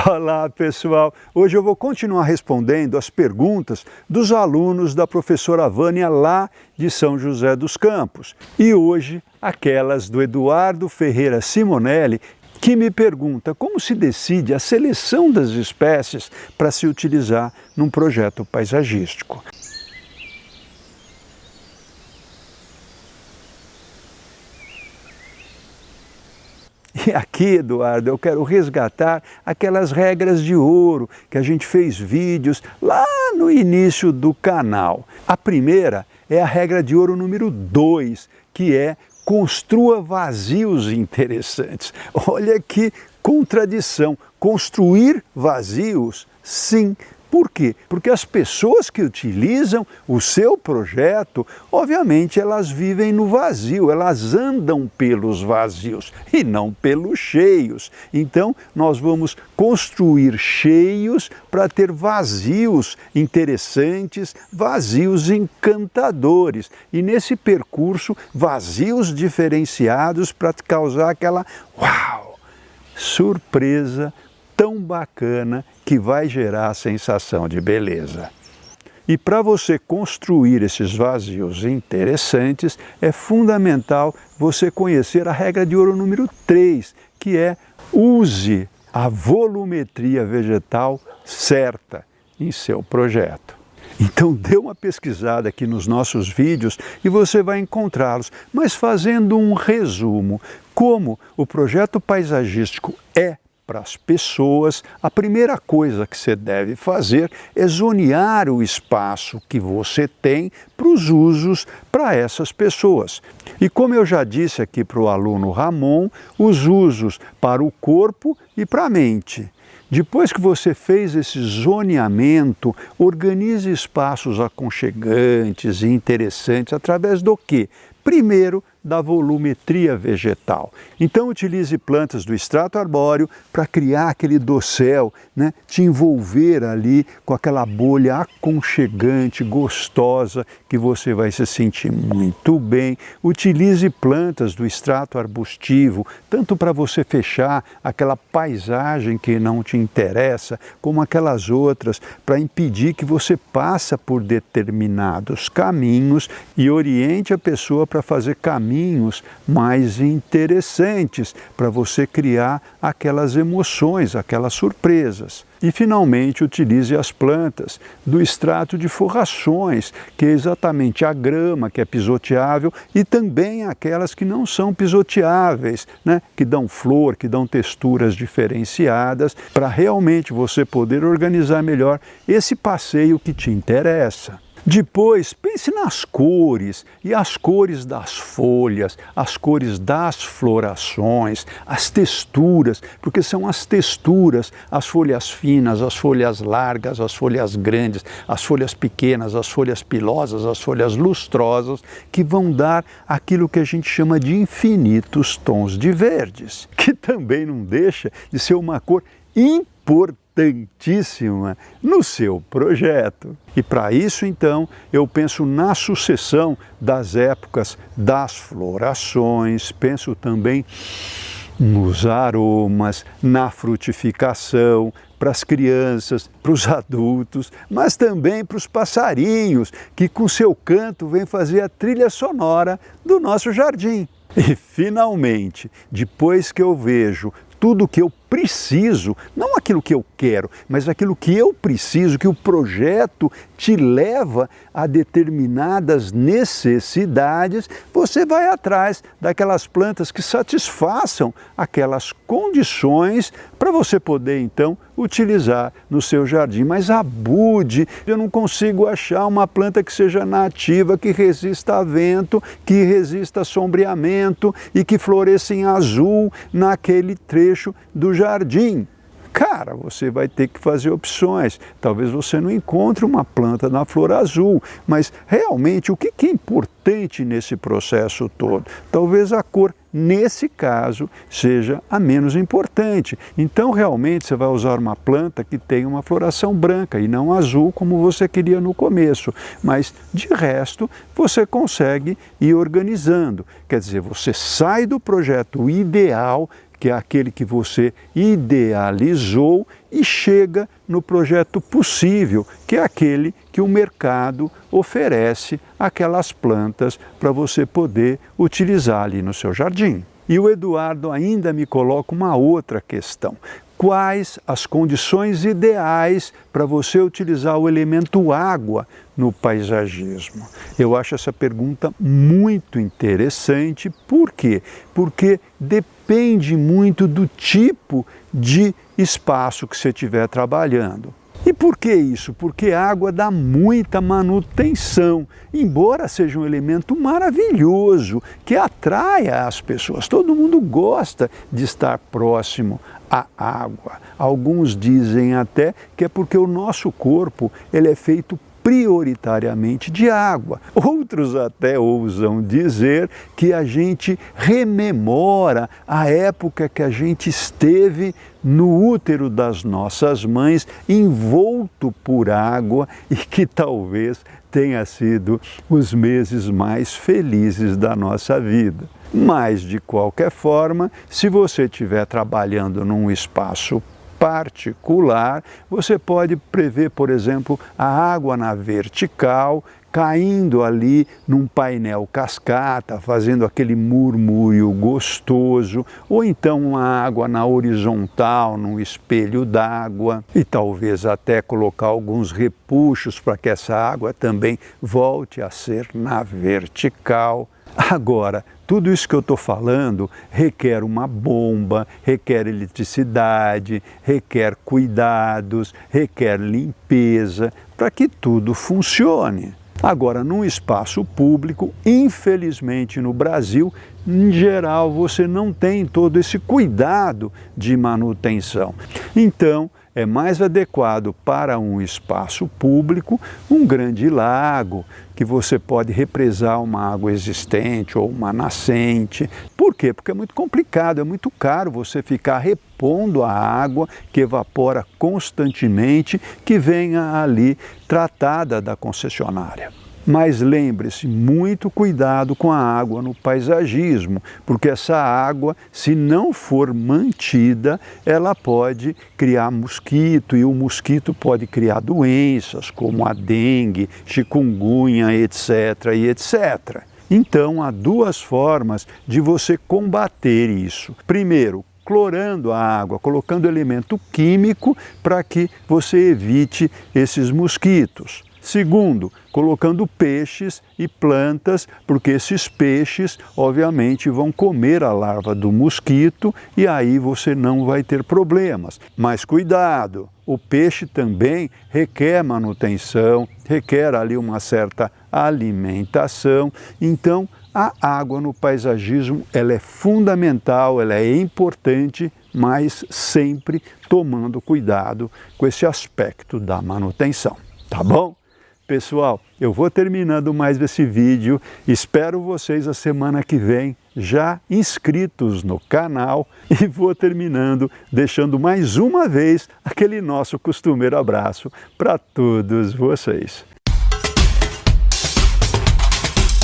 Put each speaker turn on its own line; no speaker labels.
Olá, pessoal! Hoje eu vou continuar respondendo as perguntas dos alunos da professora Vânia lá de São José dos Campos. E hoje, aquelas do Eduardo Ferreira Simonelli, que me pergunta como se decide a seleção das espécies para se utilizar num projeto paisagístico. E aqui, Eduardo, eu quero resgatar aquelas regras de ouro que a gente fez vídeos lá no início do canal. A primeira é a regra de ouro número 2, que é construa vazios interessantes. Olha que contradição, construir vazios, sim. Por quê? Porque as pessoas que utilizam o seu projeto, obviamente elas vivem no vazio, elas andam pelos vazios e não pelos cheios. Então nós vamos construir cheios para ter vazios interessantes, vazios encantadores. E nesse percurso, vazios diferenciados para causar aquela uau, surpresa tão bacana que vai gerar a sensação de beleza. E para você construir esses vazios interessantes, é fundamental você conhecer a regra de ouro número 3, que é use a volumetria vegetal certa em seu projeto. Então dê uma pesquisada aqui nos nossos vídeos e você vai encontrá-los, mas fazendo um resumo, como o projeto paisagístico é para as pessoas, a primeira coisa que você deve fazer é zonear o espaço que você tem para os usos para essas pessoas. E como eu já disse aqui para o aluno Ramon, os usos para o corpo e para a mente. Depois que você fez esse zoneamento, organize espaços aconchegantes e interessantes através do quê? Primeiro, da volumetria vegetal. Então utilize plantas do extrato arbóreo para criar aquele dossel, né? Te envolver ali com aquela bolha aconchegante, gostosa, que você vai se sentir muito bem. Utilize plantas do extrato arbustivo, tanto para você fechar aquela paisagem que não te interessa, como aquelas outras, para impedir que você passe por determinados caminhos e oriente a pessoa para fazer caminhos mais interessantes para você criar aquelas emoções, aquelas surpresas. E finalmente utilize as plantas do extrato de forrações, que é exatamente a grama, que é pisoteável, e também aquelas que não são pisoteáveis, né? Que dão flor, que dão texturas diferenciadas, para realmente você poder organizar melhor esse passeio que te interessa. Depois, pense nas cores, e as cores das folhas, as cores das florações, as texturas, porque são as texturas, as folhas finas, as folhas largas, as folhas grandes, as folhas pequenas, as folhas pilosas, as folhas lustrosas, que vão dar aquilo que a gente chama de infinitos tons de verdes, que também não deixa de ser uma cor importantíssima no seu projeto. E para isso, então, eu penso na sucessão das épocas das florações, penso também nos aromas, na frutificação, para as crianças, para os adultos, mas também para os passarinhos, que com seu canto vêm fazer a trilha sonora do nosso jardim. E, finalmente, depois que eu vejo tudo que eu preciso, não aquilo que eu quero, mas aquilo que eu preciso, que o projeto te leva a determinadas necessidades, você vai atrás daquelas plantas que satisfaçam aquelas condições para você poder, então, utilizar no seu jardim. Mas abude, eu não consigo achar uma planta que seja nativa, que resista a vento, que resista a sombreamento e que floresça em azul naquele trecho do jardim. Cara, você vai ter que fazer opções. Talvez você não encontre uma planta na flor azul, mas realmente o que é importante nesse processo todo? Talvez a cor, nesse caso, seja a menos importante. Então, realmente, você vai usar uma planta que tem uma floração branca e não azul, como você queria no começo. Mas, de resto, você consegue ir organizando. Quer dizer, você sai do projeto ideal, que é aquele que você idealizou, e chega no projeto possível, que é aquele que o mercado oferece aquelas plantas para você poder utilizar ali no seu jardim. E o Eduardo ainda me coloca uma outra questão. Quais as condições ideais para você utilizar o elemento água no paisagismo? Eu acho essa pergunta muito interessante. Por quê? Porque depende muito do tipo de espaço que você estiver trabalhando. E por que isso? Porque a água dá muita manutenção, embora seja um elemento maravilhoso, que atraia as pessoas. Todo mundo gosta de estar próximo à água. Alguns dizem até que é porque o nosso corpo ele é feito prioritariamente de água. Outros até ousam dizer que a gente rememora a época que a gente esteve no útero das nossas mães, envolto por água, e que talvez tenha sido os meses mais felizes da nossa vida. Mas, de qualquer forma, se você estiver trabalhando num espaço particular, você pode prever, por exemplo, a água na vertical, caindo ali num painel cascata, fazendo aquele murmúrio gostoso, ou então uma água na horizontal, num espelho d'água, e talvez até colocar alguns repuxos para que essa água também volte a ser na vertical. Agora, tudo isso que eu estou falando requer uma bomba, requer eletricidade, requer cuidados, requer limpeza, para que tudo funcione. Agora, num espaço público, infelizmente no Brasil, em geral, você não tem todo esse cuidado de manutenção. Então, é mais adequado para um espaço público um grande lago, que você pode represar uma água existente ou uma nascente. Por quê? Porque é muito complicado, é muito caro você ficar repondo a água que evapora constantemente, que venha ali tratada da concessionária. Mas lembre-se, muito cuidado com a água no paisagismo, porque essa água, se não for mantida, ela pode criar mosquito, e o mosquito pode criar doenças como a dengue, chikungunya, etc. e etc. Então, há duas formas de você combater isso. Primeiro, clorando a água, colocando elemento químico para que você evite esses mosquitos. Segundo, colocando peixes e plantas, porque esses peixes, obviamente, vão comer a larva do mosquito e aí você não vai ter problemas. Mas cuidado, o peixe também requer manutenção, requer ali uma certa alimentação. Então, a água no paisagismo, ela é fundamental, ela é importante, mas sempre tomando cuidado com esse aspecto da manutenção. Tá bom? Pessoal, eu vou terminando mais esse vídeo, espero vocês a semana que vem já inscritos no canal, e vou terminando deixando mais uma vez aquele nosso costumeiro abraço para todos vocês.